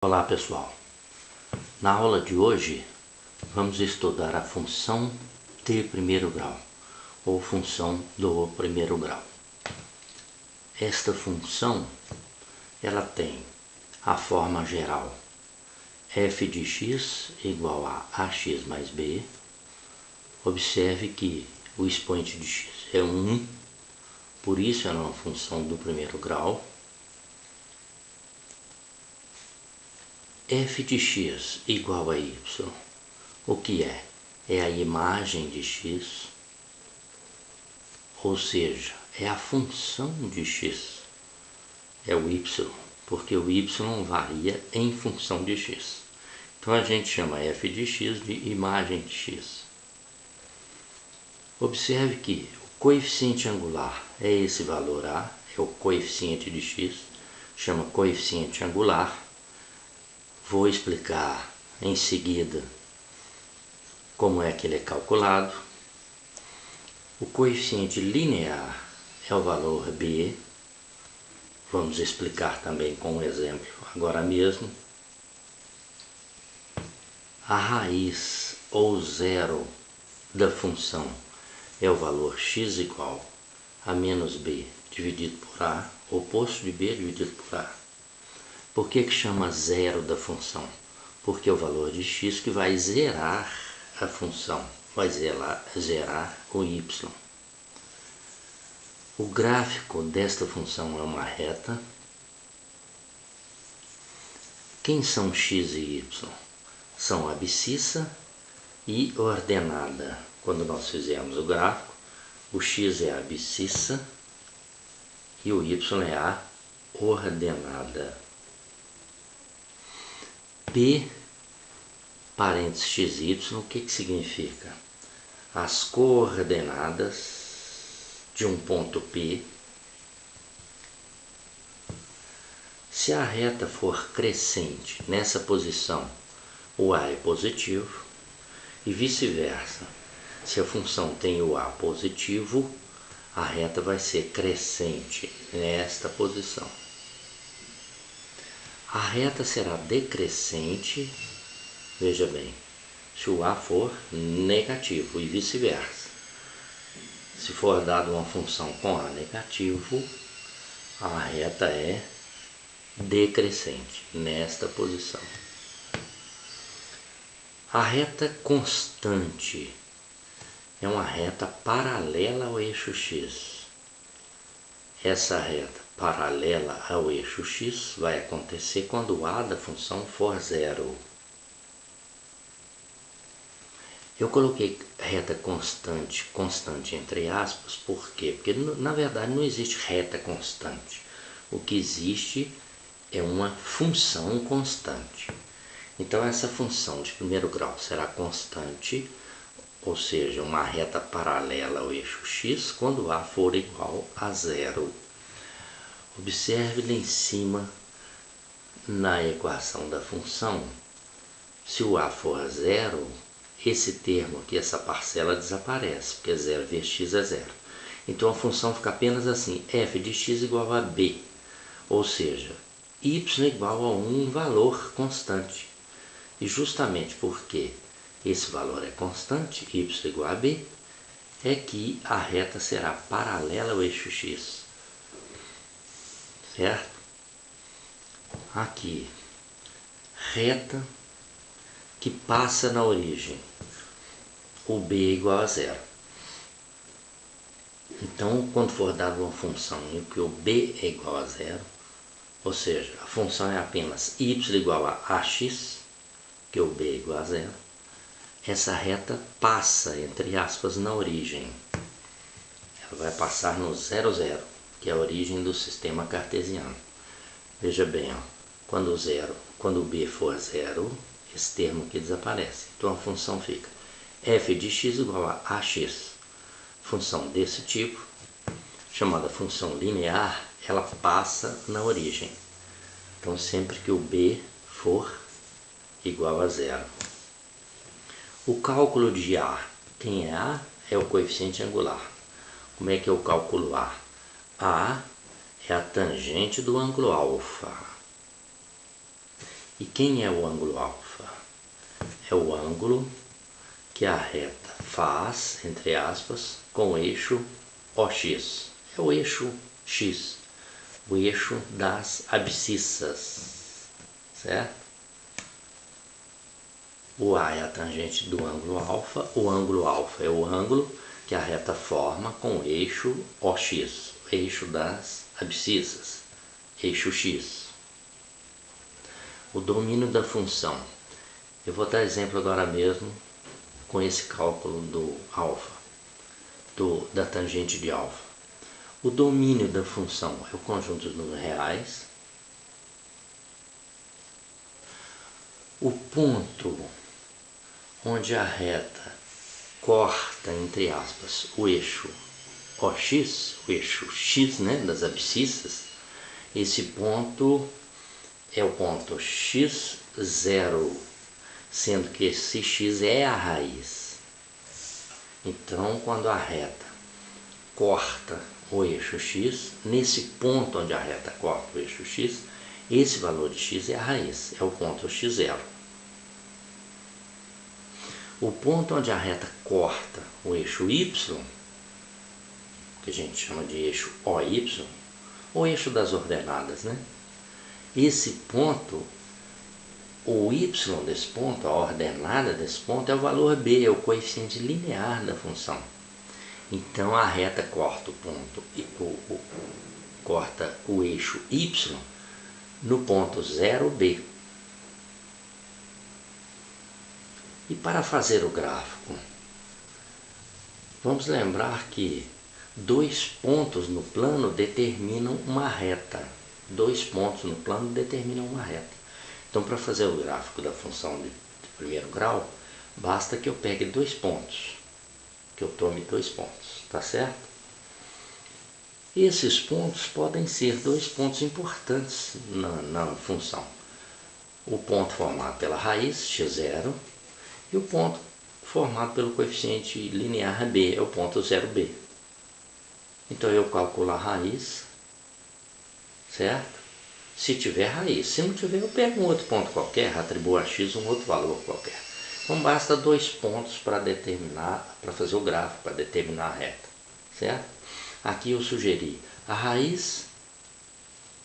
Olá pessoal, na aula de hoje vamos estudar a função de primeiro grau ou função do primeiro grau. Esta função ela tem a forma geral f de x igual a ax mais b. Observe que o expoente de x é 1, por isso ela é uma função do primeiro grau. F de x igual a y, o que é? É a imagem de x, ou seja, é a função de x, é o y, porque o y varia em função de x. Então a gente chama f de x de imagem de x. Observe que o coeficiente angular é esse valor a, é o coeficiente de x, chama coeficiente angular. Vou explicar em seguida como é que ele é calculado. O coeficiente linear é o valor b. Vamos explicar também com um exemplo agora mesmo. A raiz ou zero da função é o valor x igual a menos b dividido por a, oposto de b dividido por a. Por que chama zero da função? Porque é o valor de x que vai zerar a função, vai zerar o y. O gráfico desta função é uma reta. Quem são x e y? São abscissa e ordenada. Quando nós fizemos o gráfico, o x é a abscissa e o y é a ordenada. P, parênteses x e y, o que significa? As coordenadas de um ponto P. Se a reta for crescente nessa posição, o a é positivo, e vice-versa. Se a função tem o a positivo, a reta vai ser crescente nesta posição. A reta será decrescente, veja bem, se o a for negativo e vice-versa. Se for dado uma função com a negativo, a reta é decrescente nesta posição. A reta constante é uma reta paralela ao eixo x. Essa reta paralela ao eixo x vai acontecer quando o a da função for zero. Eu coloquei reta constante entre aspas, por quê? Porque na verdade não existe reta constante. O que existe é uma função constante. Então essa função de primeiro grau será constante, ou seja, uma reta paralela ao eixo x quando a for igual a zero. Observe lá em cima, na equação da função, se o a for zero, esse termo aqui, essa parcela desaparece, porque 0 vezes x é zero. Então a função fica apenas assim, f de x igual a b, ou seja, y igual a um valor constante. E justamente porque esse valor é constante, y igual a b, é que a reta será paralela ao eixo x. Certo? Aqui, reta que passa na origem, o b é igual a zero. Então, quando for dada uma função em que o b é igual a zero, ou seja, a função é apenas y igual a ax, que o b é igual a zero, essa reta passa, entre aspas, na origem. Ela vai passar no 0, 0, que é a origem do sistema cartesiano. Veja bem, ó, quando o b for zero, esse termo aqui desaparece. Então a função fica f de x igual a ax. Função desse tipo, chamada função linear, ela passa na origem. Então sempre que o b for igual a zero. O cálculo de a, quem é a? É o coeficiente angular. Como é que eu calculo a? A é a tangente do ângulo alfa. E quem é o ângulo alfa? É o ângulo que a reta faz, entre aspas, com o eixo OX. É o eixo X, o eixo das abscissas, certo? O A é a tangente do ângulo alfa. O ângulo alfa é o ângulo que a reta forma com o eixo OX, o eixo das abscissas, eixo X. O domínio da função. Eu vou dar exemplo agora mesmo com esse cálculo do alfa, da tangente de alfa. O domínio da função é o conjunto dos números reais. O ponto onde a reta corta, entre aspas, o eixo OX, o eixo X, né, das abscissas, esse ponto é o ponto x0, sendo que esse x é a raiz. Então, quando a reta corta o eixo x, nesse ponto onde a reta corta o eixo x, esse valor de x é a raiz, é o ponto x0. O ponto onde a reta corta o eixo y, que a gente chama de eixo OY, ou eixo das ordenadas, né? Esse ponto, o y desse ponto, a ordenada desse ponto, é o valor b, é o coeficiente linear da função. Então a reta corta corta o eixo y no ponto 0b. E para fazer o gráfico, vamos lembrar que 2 pontos no plano determinam uma reta. 2 pontos no plano determinam uma reta. Então, para fazer o gráfico da função de primeiro grau, basta que eu pegue 2 pontos, que eu tome 2 pontos, tá certo? Esses pontos podem ser 2 pontos importantes na função. O ponto formado pela raiz, x0, e o ponto formado pelo coeficiente linear b, é o ponto 0b. Então eu calculo a raiz, certo? Se tiver raiz. Se não tiver, eu pego um outro ponto qualquer, atribuo a x um outro valor qualquer. Então basta 2 pontos para fazer o gráfico, para determinar a reta, certo? Aqui eu sugeri a raiz,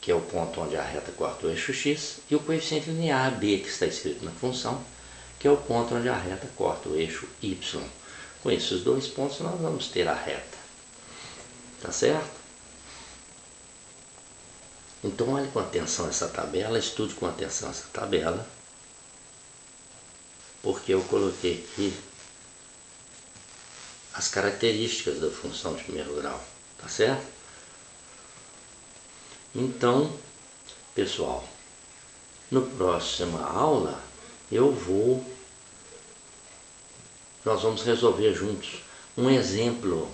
que é o ponto onde a reta corta o eixo x, e o coeficiente linear b, que está escrito na função, que é o ponto onde a reta corta o eixo y. Com esses 2 pontos nós vamos ter a reta. Tá certo? Então olhe com atenção essa tabela, estude com atenção essa tabela, porque eu coloquei aqui as características da função de primeiro grau. Tá certo? Então, pessoal, no próxima aula nós vamos resolver juntos um exemplo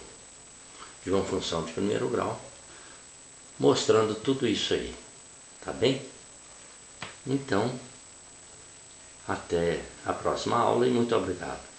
de uma função de primeiro grau, mostrando tudo isso aí, tá bem? Então, até a próxima aula e muito obrigado.